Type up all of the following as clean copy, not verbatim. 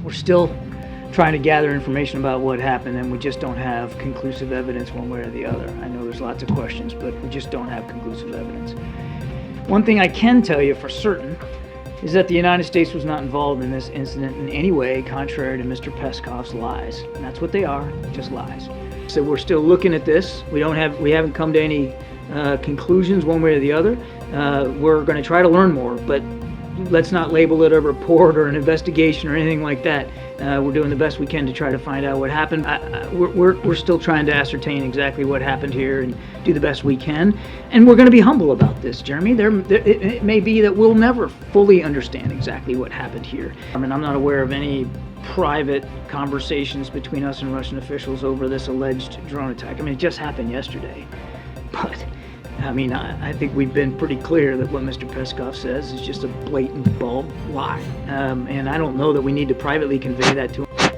We're still trying to gather information about what happened, and we just don't have conclusive evidence one way or the other. I know there's lots of questions, but we just don't have conclusive evidence. One thing I can tell you for certain is that the United States was not involved in this incident in any way, contrary to Mr. Peskov's lies. And that's what they are, just lies. So we're still looking at this. We haven't come to any conclusions one way or the other. We're going to try to learn more, but let's not label it a report or an investigation or anything like that. We're doing the best we can to try to find out what happened. We're still trying to ascertain exactly what happened here and do the best we can. And we're going to be humble about this, Jeremy. It may be that we'll never fully understand exactly what happened here. I mean, I'm not aware of any private conversations between us and Russian officials over this alleged drone attack. I mean, it just happened yesterday. But I mean, I think we've been pretty clear that what Mr. Peskov says is just a blatant, bald lie. And I don't know that we need to privately convey that to him.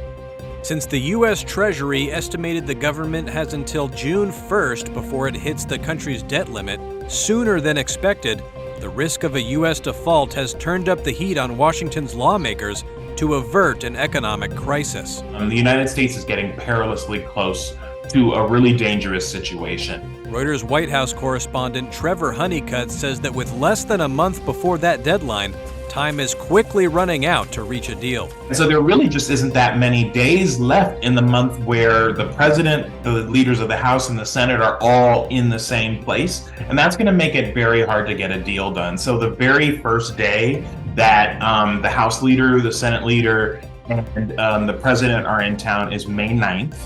Since the U.S. Treasury estimated the government has until June 1st before it hits the country's debt limit, sooner than expected, the risk of a U.S. default has turned up the heat on Washington's lawmakers to avert an economic crisis. The United States is getting perilously close to a really dangerous situation. Reuters White House correspondent Trevor Honeycutt says that with less than a month before that deadline, time is quickly running out to reach a deal. And so there really just isn't that many days left in the month where the president, the leaders of the House and the Senate are all in the same place. And that's going to make it very hard to get a deal done. So the very first day that the House leader, the Senate leader, and the president are in town is May 9th.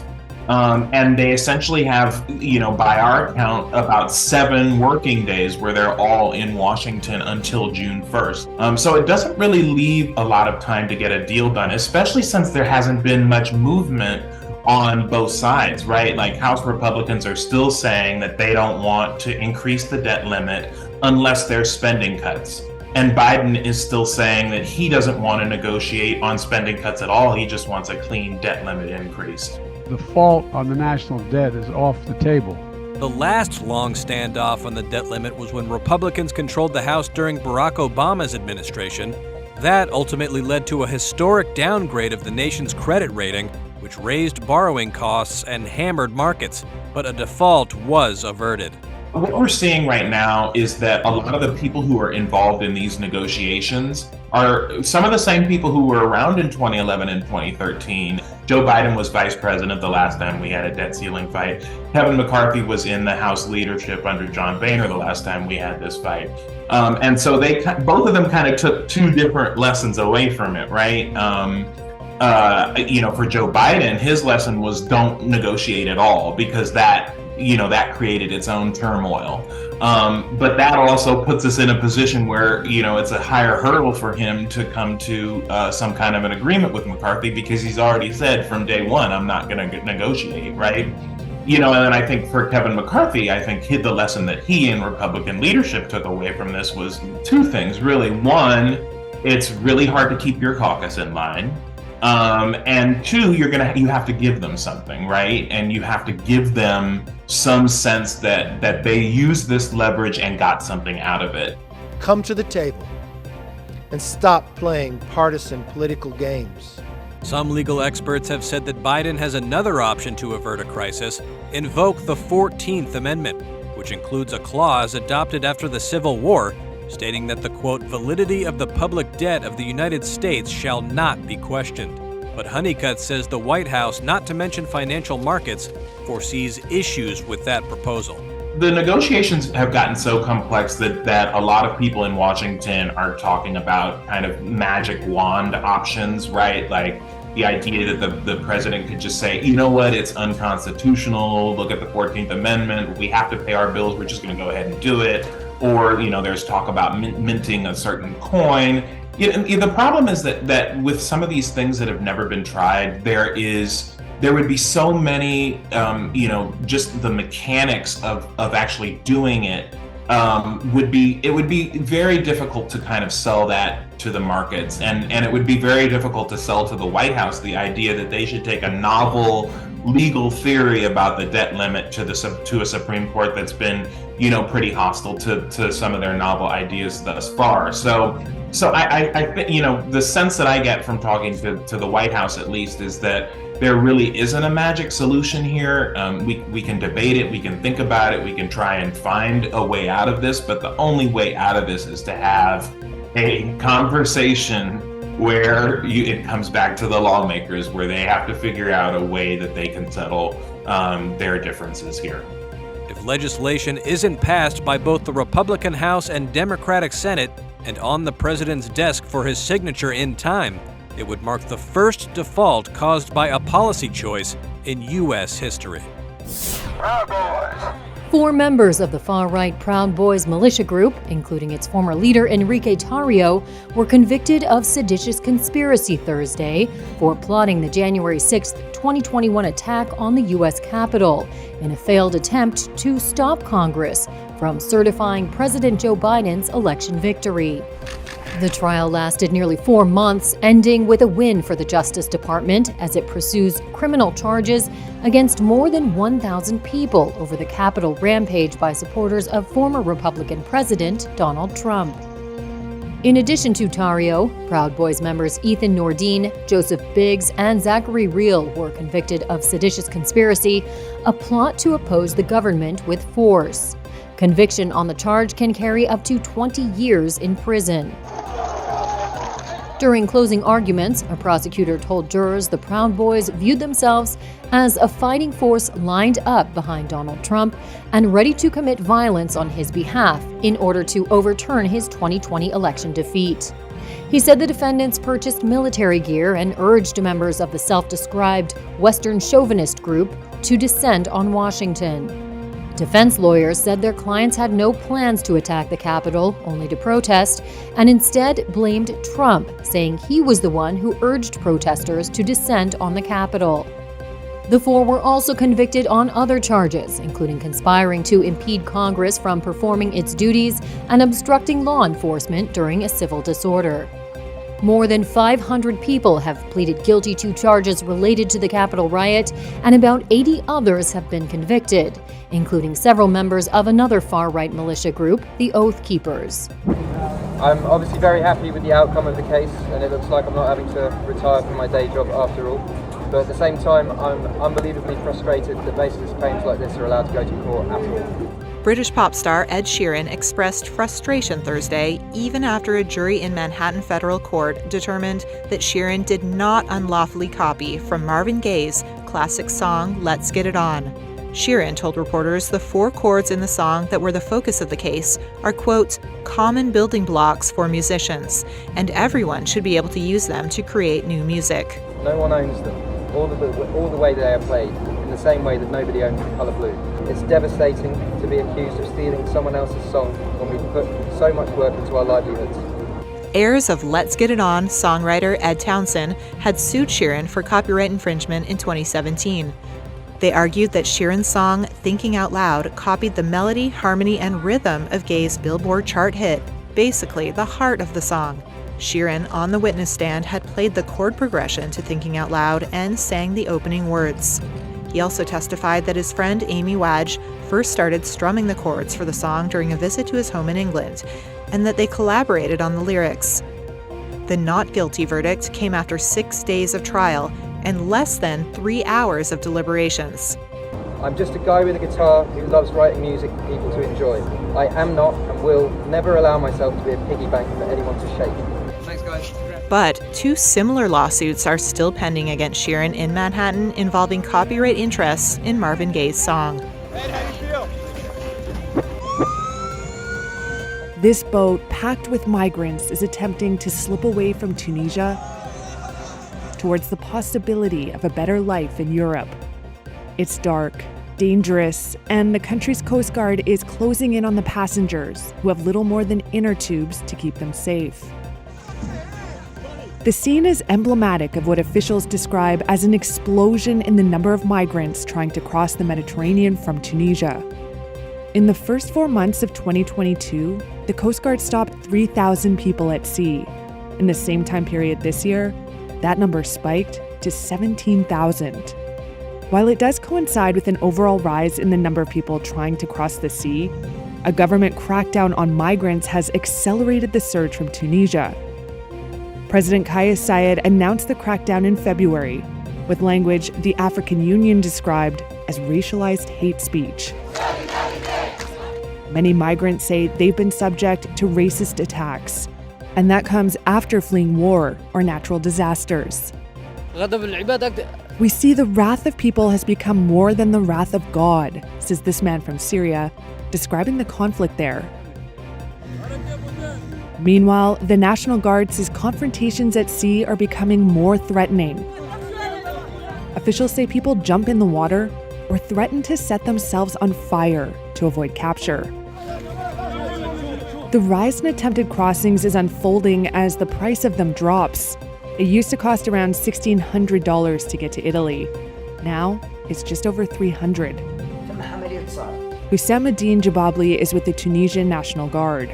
And they essentially have, by our count, about 7 working days where they're all in Washington until June 1st. So it doesn't really leave a lot of time to get a deal done, especially since there hasn't been much movement on both sides, right? Like House Republicans are still saying that they don't want to increase the debt limit unless there's spending cuts. And Biden is still saying that he doesn't want to negotiate on spending cuts at all. He just wants a clean debt limit increase. The fault on the national debt is off the table. The last long standoff on the debt limit was when Republicans controlled the House during Barack Obama's administration. That ultimately led to a historic downgrade of the nation's credit rating, which raised borrowing costs and hammered markets, but a default was averted. What we're seeing right now is that a lot of the people who are involved in these negotiations are some of the same people who were around in 2011 and 2013. Joe Biden was vice president the last time we had a debt ceiling fight. Kevin McCarthy was in the House leadership under John Boehner the last time we had this fight. And so both of them kind of took 2 different lessons away from it, right? For Joe Biden, his lesson was don't negotiate at all, because that created its own turmoil. But that also puts us in a position where, it's a higher hurdle for him to come to some kind of an agreement with McCarthy, because he's already said from day one, I'm not going to negotiate, right? And then I think for Kevin McCarthy, I think the lesson that he and Republican leadership took away from this was 2 things, really. One, it's really hard to keep your caucus in line. And 2, you have to give them something, right? And you have to give them some sense that they used this leverage and got something out of it. Come to the table and stop playing partisan political games. Some legal experts have said that Biden has another option to avert a crisis: invoke the 14th Amendment, which includes a clause adopted after the Civil War stating that the, quote, validity of the public debt of the United States shall not be questioned. But Honeycutt says the White House, not to mention financial markets, foresees issues with that proposal. The negotiations have gotten so complex that a lot of people in Washington are talking about kind of magic wand options, right? Like the idea that the president could just say, you know what, it's unconstitutional, look at the 14th Amendment, we have to pay our bills, we're just going to go ahead and do it. Or, there's talk about minting a certain coin. The problem is that with some of these things that have never been tried, there would be so many, just the mechanics of actually doing it would be very difficult to kind of sell that to the markets. And it would be very difficult to sell to the White House the idea that they should take a novel legal theory about the debt limit to a Supreme Court that's been, pretty hostile to some of their novel ideas thus far. So I think, the sense that I get from talking to the White House, at least, is that there really isn't a magic solution here. We can debate it, we can think about it, we can try and find a way out of this, but the only way out of this is to have a conversation where it comes back to the lawmakers, where they have to figure out a way that they can settle their differences here. If legislation isn't passed by both the Republican House and Democratic Senate and on the president's desk for his signature in time, it would mark the first default caused by a policy choice in U.S. history. Proud Boys. 4 members of the far-right Proud Boys militia group, including its former leader Enrique Tarrio, were convicted of seditious conspiracy Thursday for plotting the January 6, 2021 attack on the U.S. Capitol in a failed attempt to stop Congress from certifying President Joe Biden's election victory. The trial lasted nearly 4 months, ending with a win for the Justice Department as it pursues criminal charges against more than 1,000 people over the Capitol rampage by supporters of former Republican President Donald Trump. In addition to Tarrio, Proud Boys members Ethan Nordine, Joseph Biggs, and Zachary Rehl were convicted of seditious conspiracy, a plot to oppose the government with force. Conviction on the charge can carry up to 20 years in prison. During closing arguments, a prosecutor told jurors the Proud Boys viewed themselves as a fighting force lined up behind Donald Trump and ready to commit violence on his behalf in order to overturn his 2020 election defeat. He said the defendants purchased military gear and urged members of the self-described Western chauvinist group to descend on Washington. Defense lawyers said their clients had no plans to attack the Capitol, only to protest, and instead blamed Trump, saying he was the one who urged protesters to descend on the Capitol. The 4 were also convicted on other charges, including conspiring to impede Congress from performing its duties and obstructing law enforcement during a civil disorder. More than 500 people have pleaded guilty to charges related to the Capitol riot, and about 80 others have been convicted, including several members of another far-right militia group, the Oath Keepers. I'm obviously very happy with the outcome of the case, and it looks like I'm not having to retire from my day job after all. But at the same time, I'm unbelievably frustrated that baseless claims like this are allowed to go to court at all. British pop star Ed Sheeran expressed frustration Thursday, even after a jury in Manhattan federal court determined that Sheeran did not unlawfully copy from Marvin Gaye's classic song Let's Get It On. Sheeran told reporters the 4 chords in the song that were the focus of the case are, quote, common building blocks for musicians, and everyone should be able to use them to create new music. No one owns them, all the way they are played, in the same way that nobody owns the colour blue. It's devastating to be accused of stealing someone else's song when we put so much work into our livelihoods. Heirs of Let's Get It On songwriter Ed Townsend had sued Sheeran for copyright infringement in 2017. They argued that Sheeran's song Thinking Out Loud copied the melody, harmony, and rhythm of Gaye's Billboard chart hit, basically the heart of the song. Sheeran, on the witness stand, had played the chord progression to Thinking Out Loud and sang the opening words. He also testified that his friend Amy Wadge first started strumming the chords for the song during a visit to his home in England, and that they collaborated on the lyrics. The not guilty verdict came after 6 days of trial and less than 3 hours of deliberations. I'm just a guy with a guitar who loves writing music for people to enjoy. I am not and will never allow myself to be a piggy bank for anyone to shake. Thanks, guys. But 2 similar lawsuits are still pending against Sheeran in Manhattan involving copyright interests in Marvin Gaye's song. Ed, how do you feel? This boat, packed with migrants, is attempting to slip away from Tunisia towards the possibility of a better life in Europe. It's dark, dangerous, and the country's Coast Guard is closing in on the passengers, who have little more than inner tubes to keep them safe. The scene is emblematic of what officials describe as an explosion in the number of migrants trying to cross the Mediterranean from Tunisia. In the first 4 months of 2022, the Coast Guard stopped 3,000 people at sea. In the same time period this year, that number spiked to 17,000. While it does coincide with an overall rise in the number of people trying to cross the sea, a government crackdown on migrants has accelerated the surge from Tunisia. President Kais Saied announced the crackdown in February, with language the African Union described as racialized hate speech. Many migrants say they've been subject to racist attacks, and that comes after fleeing war or natural disasters. We see the wrath of people has become more than the wrath of God, says this man from Syria, describing the conflict there. Meanwhile, the National Guard says confrontations at sea are becoming more threatening. Officials say people jump in the water or threaten to set themselves on fire to avoid capture. The rise in attempted crossings is unfolding as the price of them drops. It used to cost around $1,600 to get to Italy. Now, it's just over $300. Hussam Eddine Jababli is with the Tunisian National Guard.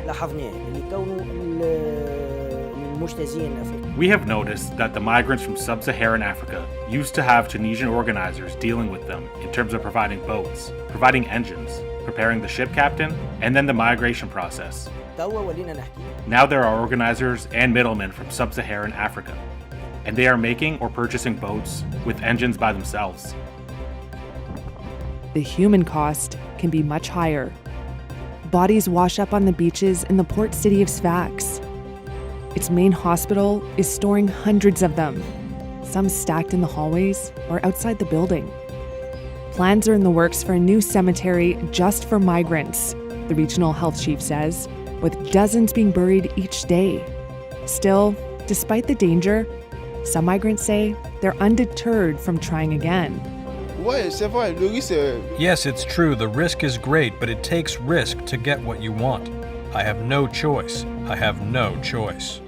We have noticed that the migrants from sub-Saharan Africa used to have Tunisian organizers dealing with them in terms of providing boats, providing engines, preparing the ship captain, and then the migration process. Now there are organizers and middlemen from sub-Saharan Africa, and they are making or purchasing boats with engines by themselves. The human cost can be much higher. Bodies wash up on the beaches in the port city of Sfax. Its main hospital is storing hundreds of them, some stacked in the hallways or outside the building. Plans are in the works for a new cemetery just for migrants, the regional health chief says, with dozens being buried each day. Still, despite the danger, some migrants say they're undeterred from trying again. Yes, it's true, the risk is great, but it takes risk to get what you want. I have no choice. I have no choice.